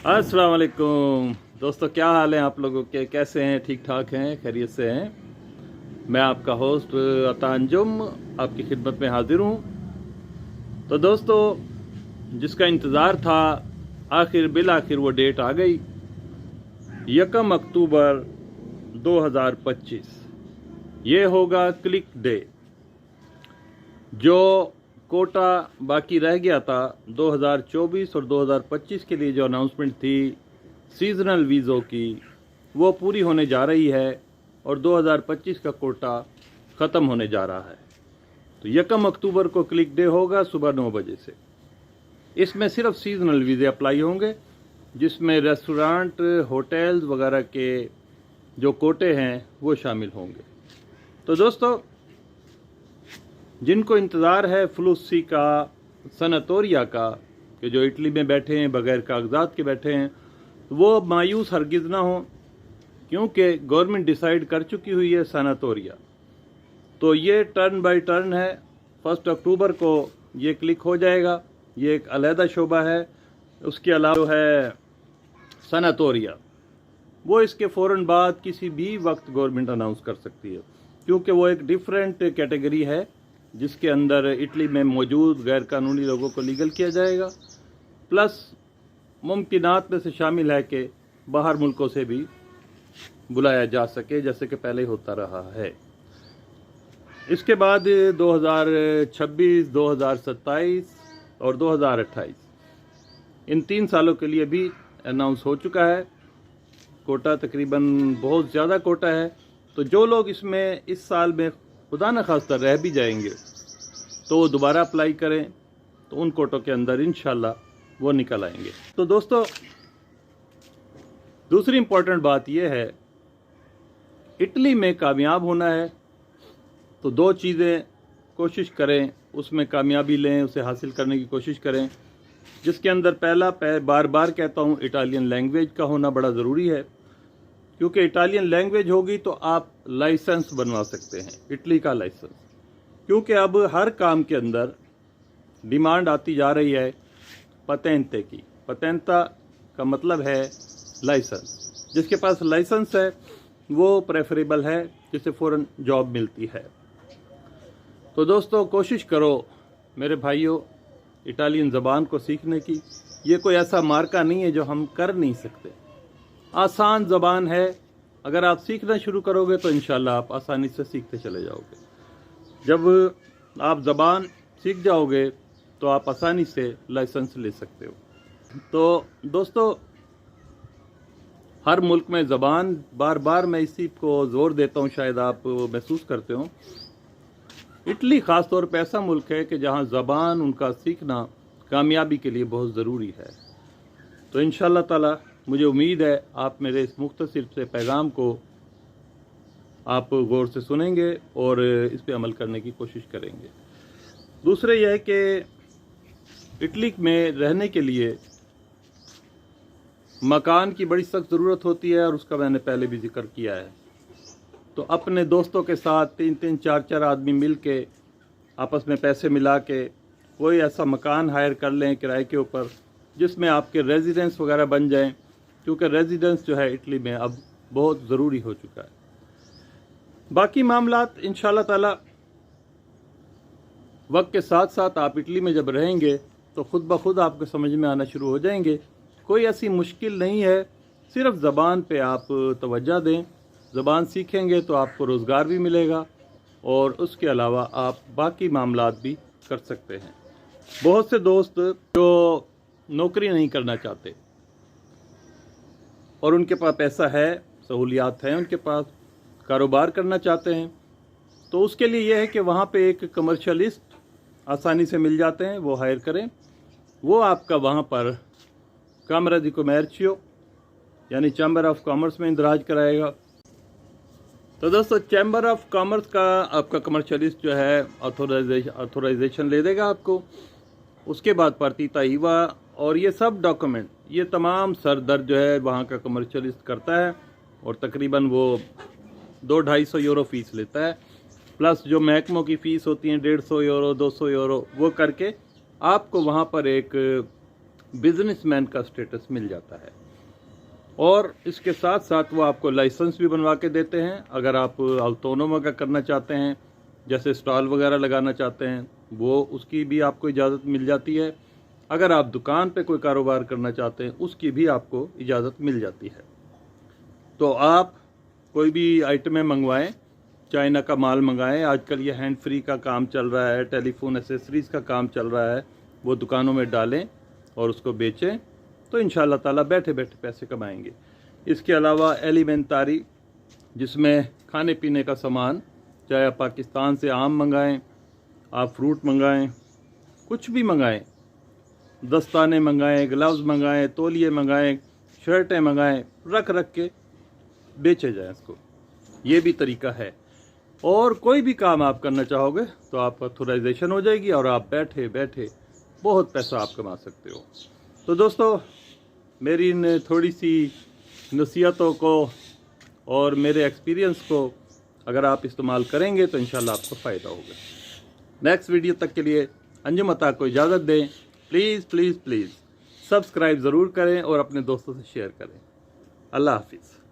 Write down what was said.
अस्सलाम वालेकुम दोस्तों, क्या हाल है आप लोगों के? कैसे हैं? ठीक ठाक हैं? खैरियत से हैं? मैं आपका होस्ट अता अंजुम आपकी खिदमत में हाजिर हूँ। तो दोस्तों, जिसका इंतज़ार था, आखिर बिल आखिर वो डेट आ गई। 1 अक्टूबर 2025 ये होगा क्लिक डे। जो कोटा बाकी रह गया था 2024 और 2025 के लिए, जो अनाउंसमेंट थी सीजनल वीज़ों की, वो पूरी होने जा रही है और 2025 का कोटा ख़त्म होने जा रहा है। तो 1 अक्टूबर को क्लिक डे होगा सुबह 9 बजे से। इसमें सिर्फ सीजनल वीज़े अप्लाई होंगे, जिसमें रेस्टोरेंट, होटल्स वगैरह के जो कोटे हैं वो शामिल होंगे। तो दोस्तों, जिनको इंतज़ार है फ्लूसी का, सनातोरिया का, कि जो इटली में बैठे हैं बगैर कागजात के बैठे हैं, वो मायूस हरगिज़ ना हो, क्योंकि गवर्नमेंट डिसाइड कर चुकी हुई है सनातोरिया। तो ये टर्न बाय टर्न है। 1 अक्टूबर को ये क्लिक हो जाएगा, ये एक अलहदा शोबा है। उसके अलावा जो है सनातोरिया, वो इसके फ़ौरन बाद किसी भी वक्त गवर्नमेंट अनाउंस कर सकती है, क्योंकि वो एक डिफरेंट कैटेगरी है जिसके अंदर इटली में मौजूद गैर कानूनी लोगों को लीगल किया जाएगा। प्लस मुमकिनात में से शामिल है कि बाहर मुल्कों से भी बुलाया जा सके, जैसे कि पहले होता रहा है। इसके बाद 2026, 2027 और 2028 इन 3 सालों के लिए भी अनाउंस हो चुका है। कोटा तकरीबन बहुत ज़्यादा कोटा है। तो जो लोग इसमें इस साल में खुदा न खास्ता रह भी जाएंगे तो वो दोबारा अप्लाई करें, तो उन कोटों के अंदर इंशाल्लाह वो निकल आएंगे। तो दोस्तों, दूसरी इम्पोर्टेंट बात यह है, इटली में कामयाब होना है तो 2 चीज़ें कोशिश करें, उसमें कामयाबी लें, उसे हासिल करने की कोशिश करें। जिसके अंदर पहला, बार बार कहता हूँ, इटालियन लैंग्वेज का होना बड़ा ज़रूरी है, क्योंकि इटालियन लैंग्वेज होगी तो आप लाइसेंस बनवा सकते हैं, इटली का लाइसेंस। क्योंकि अब हर काम के अंदर डिमांड आती जा रही है पतेंते की। पतेंता का मतलब है लाइसेंस। जिसके पास लाइसेंस है वो प्रेफरेबल है, जिसे फ़ौरन जॉब मिलती है। तो दोस्तों, कोशिश करो मेरे भाइयों इटालियन ज़बान को सीखने की। ये कोई ऐसा मार्का नहीं है जो हम कर नहीं सकते। आसान ज़बान है, अगर आप सीखना शुरू करोगे तो इंशाल्लाह आप आसानी से सीखते चले जाओगे। जब आप ज़बान सीख जाओगे तो आप आसानी से लाइसेंस ले सकते हो। तो दोस्तों, हर मुल्क में ज़बान, बार बार मैं इसी को ज़ोर देता हूँ, शायद आप महसूस करते हो। इटली ख़ास तौर पर ऐसा मुल्क है कि जहाँ ज़बान उनका सीखना कामयाबी के लिए बहुत ज़रूरी है। तो इंशाअल्लाह ताला मुझे उम्मीद है आप मेरे इस मुख्तसर से पैगाम को आप गौर से सुनेंगे और इस पे अमल करने की कोशिश करेंगे। दूसरे यह है कि इटली में रहने के लिए मकान की बड़ी सख्त ज़रूरत होती है, और उसका मैंने पहले भी जिक्र किया है। तो अपने दोस्तों के साथ 3-3, 4-4 आदमी मिल के आपस में पैसे मिला के कोई ऐसा मकान हायर कर लें किराए के ऊपर, जिसमें आपके रेजिडेंस वगैरह बन जाएं, क्योंकि रेजिडेंस जो है इटली में अब बहुत ज़रूरी हो चुका है। बाकी मामलात इंशाल्लाह ताला वक्त के साथ साथ आप इटली में जब रहेंगे तो ख़ुद ब खुद आपको समझ में आना शुरू हो जाएंगे। कोई ऐसी मुश्किल नहीं है, सिर्फ ज़बान पे आप तवज्जो दें। ज़बान सीखेंगे तो आपको रोज़गार भी मिलेगा, और उसके अलावा आप बाकी मामलात भी कर सकते हैं। बहुत से दोस्त जो नौकरी नहीं करना चाहते और उनके पास पैसा है, सहूलियात हैं, उनके पास कारोबार करना चाहते हैं, तो उसके लिए यह है कि वहाँ पे एक कमर्शियलिस्ट आसानी से मिल जाते हैं, वो हायर करें। वो आपका वहाँ पर कामरा दी कमर्शियो यानी चैम्बर ऑफ कॉमर्स में इंदराज कराएगा। तो दोस्तों, चैम्बर ऑफ कॉमर्स का आपका कमर्शियलिस्ट जो है ऑथोराइजेशन ले देगा आपको। उसके बाद पार्टीता ईवा और ये सब डॉक्यूमेंट, ये तमाम सरदर्द जो है वहाँ का कमर्शियलिस्ट करता है, और तकरीबन वो 200-250 यूरो फ़ीस लेता है। प्लस जो महकमों की फ़ीस होती है 150 यूरो, 200 यूरो, वो करके आपको वहाँ पर एक बिजनेसमैन का स्टेटस मिल जाता है। और इसके साथ साथ वो आपको लाइसेंस भी बनवा के देते हैं। अगर आप ऑटोनोमो का करना चाहते हैं, जैसे स्टॉल वगैरह लगाना चाहते हैं, वो उसकी भी आपको इजाज़त मिल जाती है। अगर आप दुकान पे कोई कारोबार करना चाहते हैं, उसकी भी आपको इजाज़त मिल जाती है। तो आप कोई भी आइटमें मंगवाएं, चाइना का माल मंगाएं। आजकल ये हैंड फ्री का काम चल रहा है, टेलीफोन एसेसरीज़ का काम चल रहा है, वो दुकानों में डालें और उसको बेचें, तो इंशाल्लाह ताला बैठे बैठे पैसे कमाएंगे। इसके अलावा एलिमेंटारी, जिसमें खाने पीने का सामान, चाहे आप पाकिस्तान से आम मंगाएं, आप फ्रूट मंगाएं, कुछ भी मंगाएं, दस्ताने मंगाएं, ग्लव्स मंगाएं, तौलिए मंगाएं, शर्टें मंगाएं, रख रख के बेचे जाएं इसको, ये भी तरीका है। और कोई भी काम आप करना चाहोगे तो आपका ऑथराइजेशन हो जाएगी और आप बैठे बैठे बहुत पैसा आप कमा सकते हो। तो दोस्तों, मेरी इन थोड़ी सी नसीहतों को और मेरे एक्सपीरियंस को अगर आप इस्तेमाल करेंगे तो इंशाल्लाह आपको फ़ायदा होगा। नेक्स्ट वीडियो तक के लिए अंजुम अता को इजाज़त दें। प्लीज़ प्लीज़ प्लीज़ सब्सक्राइब ज़रूर करें और अपने दोस्तों से शेयर करें। अल्लाह हाफिज़।